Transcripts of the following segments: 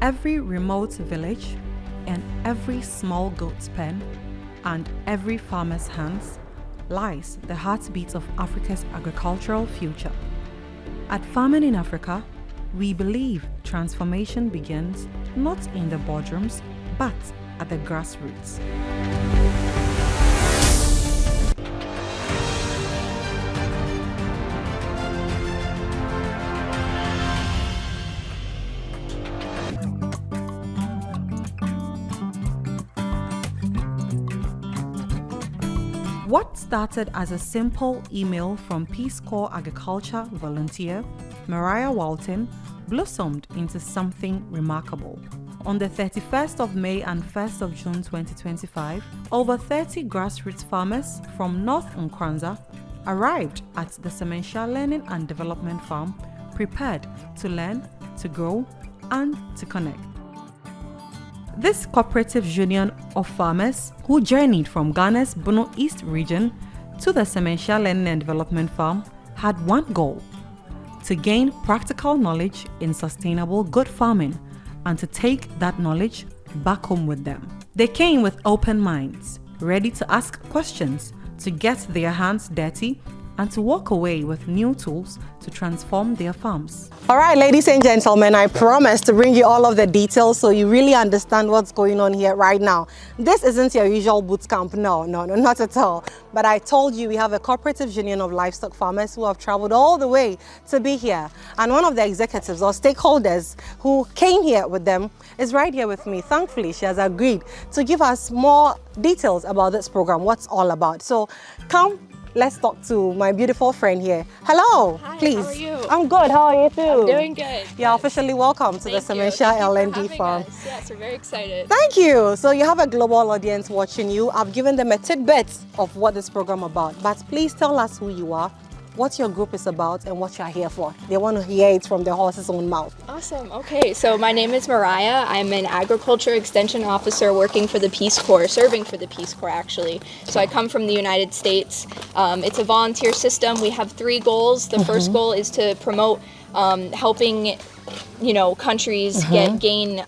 every remote village, in every small goat's pen, and every farmer's hands lies the heartbeat of Africa's agricultural future. At Farming in Africa, we believe transformation begins not in the boardrooms, but at the grassroots. What started as a simple email from Peace Corps agriculture volunteer Mariah Walton blossomed into something remarkable. On the 31st of May and 1st of June 2025, over 30 grassroots farmers from North Nkranza arrived at the Sementia Learning and Development Farm, prepared to learn, to grow, and to connect. This cooperative union of farmers who journeyed from Ghana's Bono East region to the Sementia Learning and Development Farm had one goal: to gain practical knowledge in sustainable good farming and to take that knowledge back home with them. They came with open minds, ready to ask questions, to get their hands dirty, and to walk away with new tools to transform their farms. All right, ladies and gentlemen, I promise to bring you all of the details so you really understand what's going on here right now. This isn't your usual boot camp. No, not at all. But I told you we have a cooperative union of livestock farmers who have traveled all the way to be here. And one of the executives or stakeholders who came here with them is right here with me. Thankfully, she has agreed to give us more details about this program, what's all about. So come, let's talk to my beautiful friend here. Hello, Hi, please. how are you? I'm good. How are you too? I'm doing good. You're officially welcome to the Sementia L&D Farm. Yes, we're very excited. Thank you. So you have a global audience watching you. I've given them a tidbit of what this program about. But please tell us who you are, what your group is about, and what you're here for. They want to hear it from the horse's own mouth. Awesome. Okay, so my name is Mariah. I'm an agriculture extension officer working for the Peace Corps, serving for the Peace Corps actually. So I come from the United States. It's a volunteer system. We have 3 goals. The first goal is to promote helping, countries gain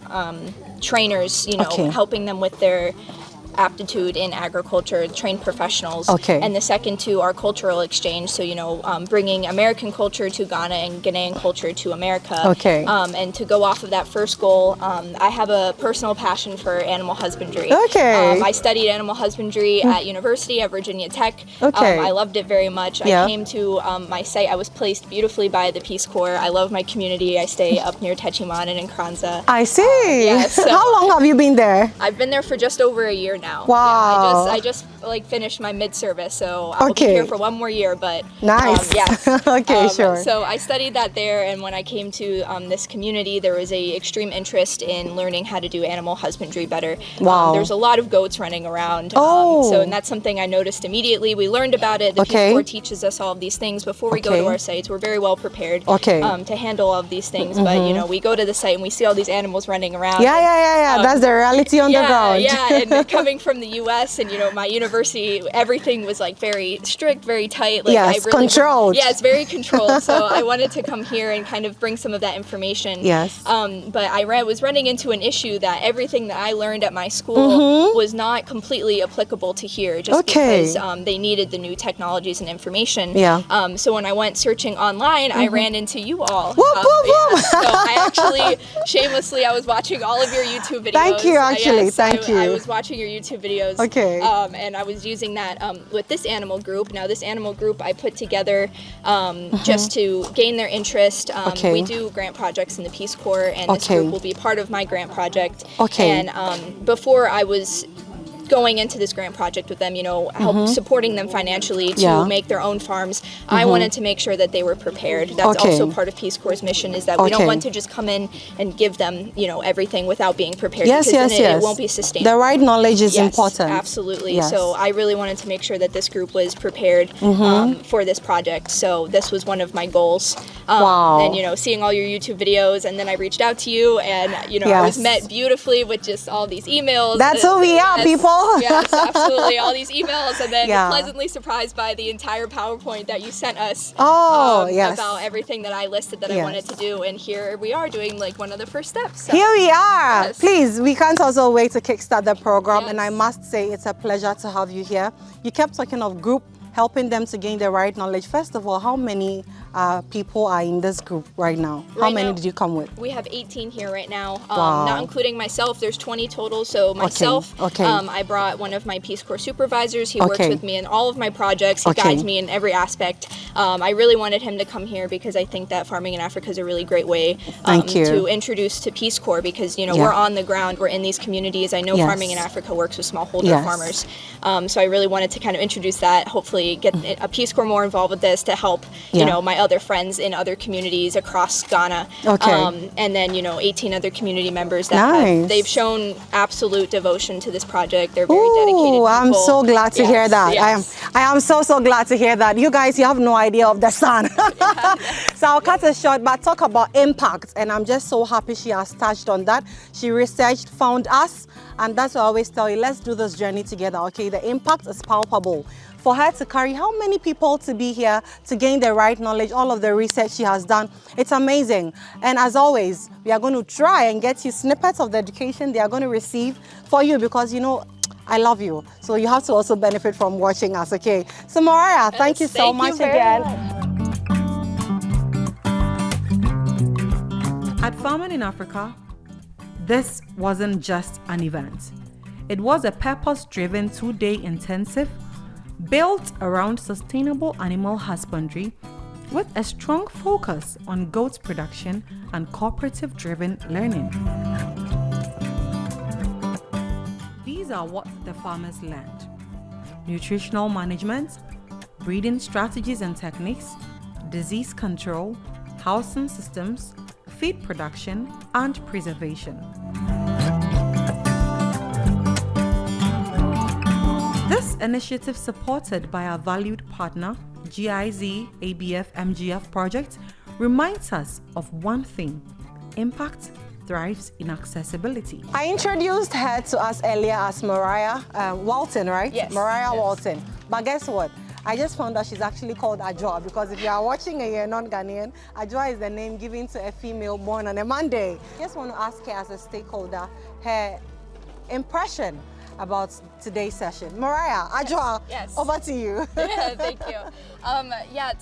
trainers, helping them with their aptitude in agriculture, trained professionals. Okay. And the second 2 are cultural exchange, so bringing American culture to Ghana and Ghanaian culture to America. Okay. And to go off of that first goal, I have a personal passion for animal husbandry. Okay. I studied animal husbandry at university at Virginia Tech. Okay. I loved it very much. Yeah. I came to my site. I was placed beautifully by the Peace Corps. I love my community. I stay up near Techiman and Nkranza. I see. Yeah, so how long have you been there? I've been there for just over a year now. Wow. Yeah, I just finished my mid-service, so I'll be here for 1 more year, but nice. yes. Okay, sure. So I studied that there, and when I came to this community, there was a extreme interest in learning how to do animal husbandry better. Wow. There's a lot of goats running around. And that's something I noticed immediately. We learned about it. The Peace Corps teaches us all of these things before we go to our sites. We're very well prepared to handle all of these things, but we go to the site and we see all these animals running around. Yeah. That's the reality on the ground. Yeah, and coming from the U.S. and my university, everything was very strict, very tight. Controlled. Yeah, it's very controlled. So I wanted to come here and kind of bring some of that information. Yes. But I was running into an issue that everything that I learned at my school was not completely applicable to here, just because they needed the new technologies and information. Yeah. So when I went searching online, I ran into you all. So I actually, shamelessly, I was watching all of your YouTube videos. Thank you, actually. Thank you. I was watching your YouTube videos. Okay. And I was using that with this animal group. Now, this animal group I put together just to gain their interest. We do grant projects in the Peace Corps, and this group will be part of my grant project. And before I was going into this grant project with them, help supporting them financially to make their own farms, I wanted to make sure that they were prepared. That's also part of Peace Corps' mission, is that we don't want to just come in and give them, everything without being prepared. Because it won't be sustainable. The right knowledge is important. Absolutely. Yes. So I really wanted to make sure that this group was prepared for this project. So this was one of my goals. Wow. And, seeing all your YouTube videos, and then I reached out to you, and, I was met beautifully with just all these emails. That's who we are, people. email. Yes, absolutely. All these emails, and then pleasantly surprised by the entire PowerPoint that you sent us. About everything that I listed that I wanted to do, and here we are doing like one of the first steps. So. Here we are. Yes. Please, we can't also wait to kickstart the program, and I must say it's a pleasure to have you here. You kept talking of group, helping them to gain the right knowledge. First of all, how many people are in this group right now? How many did you come with? We have 18 here right now, not including myself. There's 20 total. So myself, I brought one of my Peace Corps supervisors. He works with me in all of my projects. He guides me in every aspect. I really wanted him to come here because I think that farming in Africa is a really great way to introduce to Peace Corps, because we're on the ground, we're in these communities. I know farming in Africa works with smallholder farmers. So I really wanted to kind of introduce that, hopefully get a Peace Corps more involved with this to help my other friends in other communities across Ghana. And then 18 other community members that they've shown absolute devotion to this project. They're very dedicated people. I'm so glad to hear that. I am so glad to hear that. You guys, you have no idea of the sun. So I'll cut it short, but talk about impact, and I'm just so happy she has touched on that. She researched, found us, and that's what I always tell you, let's do this journey together. Okay, the impact is palpable. For her to carry how many people to be here to gain the right knowledge, all of the research she has done, it's amazing. And as always, we are going to try and get you snippets of the education they are going to receive for you, because I love you. So you have to also benefit from watching us, okay? So Mariah, thank you so much again. At Farming in Africa, this wasn't just an event. It was a purpose-driven 2-day intensive built around sustainable animal husbandry with a strong focus on goat production and cooperative-driven learning. These are what the farmers learned: nutritional management, breeding strategies and techniques, disease control, housing systems, feed production, and preservation. This initiative, supported by our valued partner, GIZ ABF MGF project, reminds us of one thing: impact thrives in accessibility. I introduced her to us earlier as Mariah Walton, right? Yes. Mariah Walton. But guess what? I just found out she's actually called Ajwa, because if you are watching and you're non-Ghanaian, Ajwa is the name given to a female born on a Monday. I just want to ask her as a stakeholder her impression about today's session. Mariah, Ajwa, over to you. Thank you.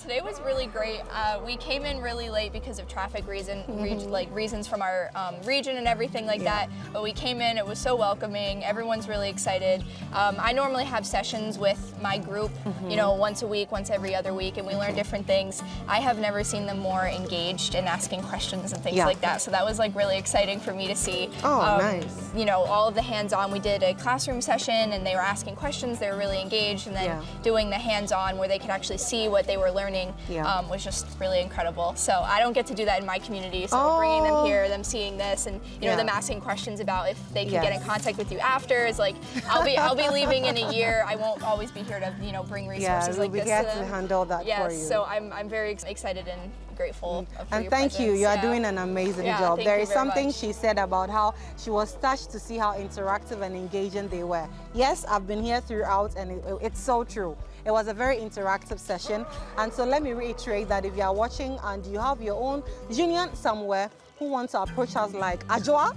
Today was really great. We came in really late because of traffic reasons from our region and everything like that. But we came in, it was so welcoming. Everyone's really excited. I normally have sessions with my group, once a week, once every other week, and we learn different things. I have never seen them more engaged in asking questions and things like that. So that was really exciting for me to see. Nice. All of the hands-on. We did a classroom session and they were asking questions, they were really engaged, and then doing the hands-on where they could actually see what they were learning was just really incredible. So I don't get to do that in my community, so bringing them here, them seeing this, and them asking questions about if they could get in contact with you after is like, I'll be leaving in a year. I won't always be here to bring resources like this to them. To handle that for you. So I'm very excited and grateful for your thank you. You are doing an amazing job. There is something much. She said about how she was touched to see how interactive and engaging they were. Yes, I've been here throughout, and it's so true. It was a very interactive session. And so let me reiterate that if you are watching and you have your own union somewhere who wants to approach us like Ajwa,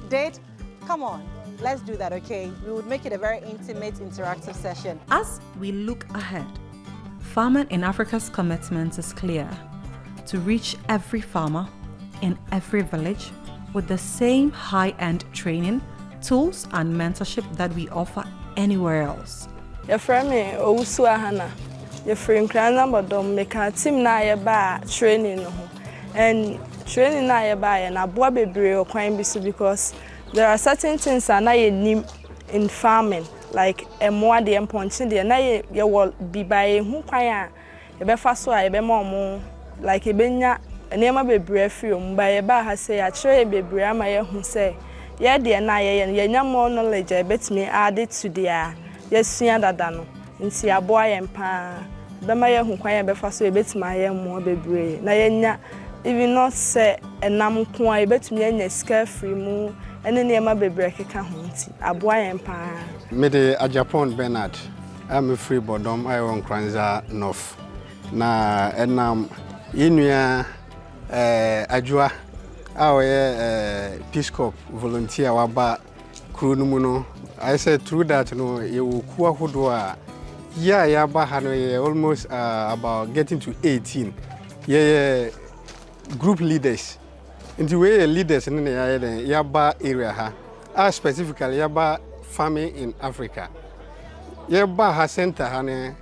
date, come on. Let's do that, okay? We would make it a very intimate, interactive session. As we look ahead, Farming in Africa's commitment is clear: to reach every farmer in every village with the same high-end training, tools, and mentorship that we offer anywhere else. Your friend me Owusu Ahana. Your friend Kranza Bodom make a team na yeba training and training na yeba and abua bebre or kwine bisu, because there are certain things that na ye in farming, like more the important there na ye will be by who kwaya ebe faso a ebe mo like ebenya enema bebre afiri by eba ha say a chere bebre ama ye hu say ye de na ye nya more knowledge ebetimi add it to their yesua dada no nti aboa ye mpa bema ye hu kwan ye befa so ebetima ye mo bebre na ye nya even not say enam ko a ebetimi anya sika free mu ɛne nneɛma bebree keka ho nti aboa yɛn paa. Mede a Japan Bernard. I'm a free bodom I on Kranza North. Na enam inua adwa our Peace Corps volunteer waba crew no mu no. I said through that no you kuwa hodwa yeah yaba hano almost about getting to 18. Yeah group leaders. Into way leaders in the yaba area ha. Specifically yaba farming in Africa. Yaba ha center hane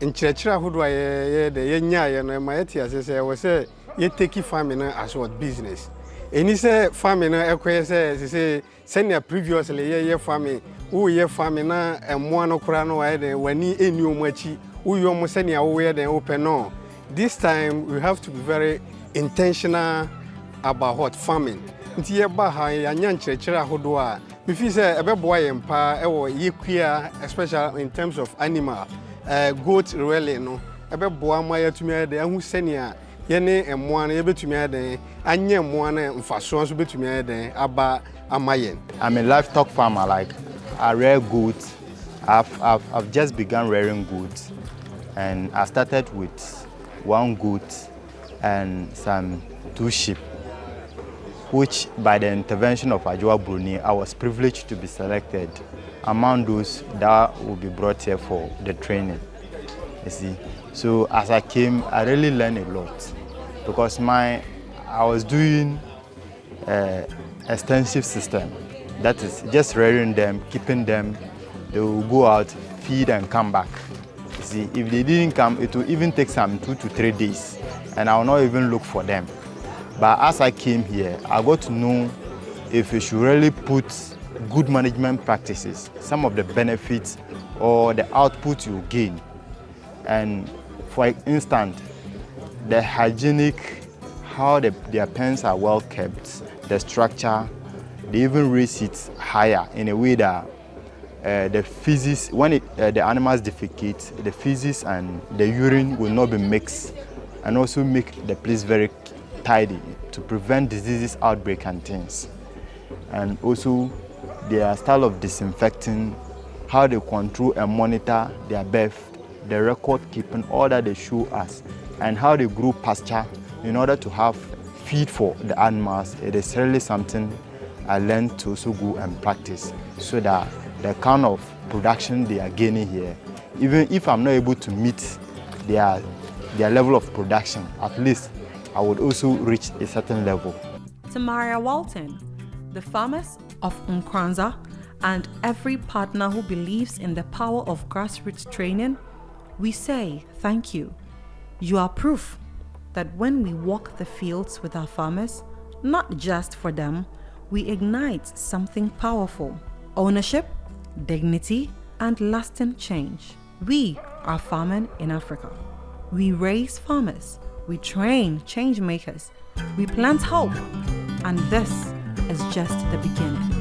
in churchra hodwa ye the nya no ma yeti asese we say ye take farming as what business. Eni say farming ekwe say senior previously ye farming who ye farming na emwa no kura no wa de wani eni omachi who yo mo senior wo ye den open no. This time we have to be very intentional about what farming. Nti ye ba ha ya nya nchirechira hodo a me feel say ebeboa ye mpa ewo ye kwia especially in terms of animal goat really no ebeboa ma ya tumi de ahu senior ye ne emmoa no ye betumi de anya emmoa na mfaso so betumi de aba amayen. I'm a livestock farmer, like I rear goats. I've just begun rearing goats, and I started with 1 goat and two sheep, which by the intervention of Ajwa Bruni, I was privileged to be selected among those that will be brought here for the training. You see, so as I came, I really learned a lot because I was doing extensive system. That is just rearing them, keeping them. They will go out, feed and come back. You see, if they didn't come, it will even take some 2 to 3 days, and I will not even look for them. But as I came here, I got to know if you should really put good management practices, some of the benefits or the output you gain. And for instance, the hygienic, how their pens are well kept, the structure, they even raise it higher in a way that the feces, when the animals defecate, the feces and the urine will not be mixed, and also make the place very tidy to prevent diseases outbreak and things. And also their style of disinfecting, how they control and monitor their birth, the record keeping, all that they show us, and how they grow pasture in order to have feed for the animals. It is really something I learned to also go and practice, so that the kind of production they are gaining here, even if I'm not able to meet their level of production, at least I would also reach a certain level. To Mariah Walton, the farmers of Nkranza, and every partner who believes in the power of grassroots training, we say thank you. You are proof that when we walk the fields with our farmers, not just for them, we ignite something powerful: ownership, dignity, and lasting change. We are farming in Africa. We raise farmers, we train change makers, we plant hope, and this is just the beginning.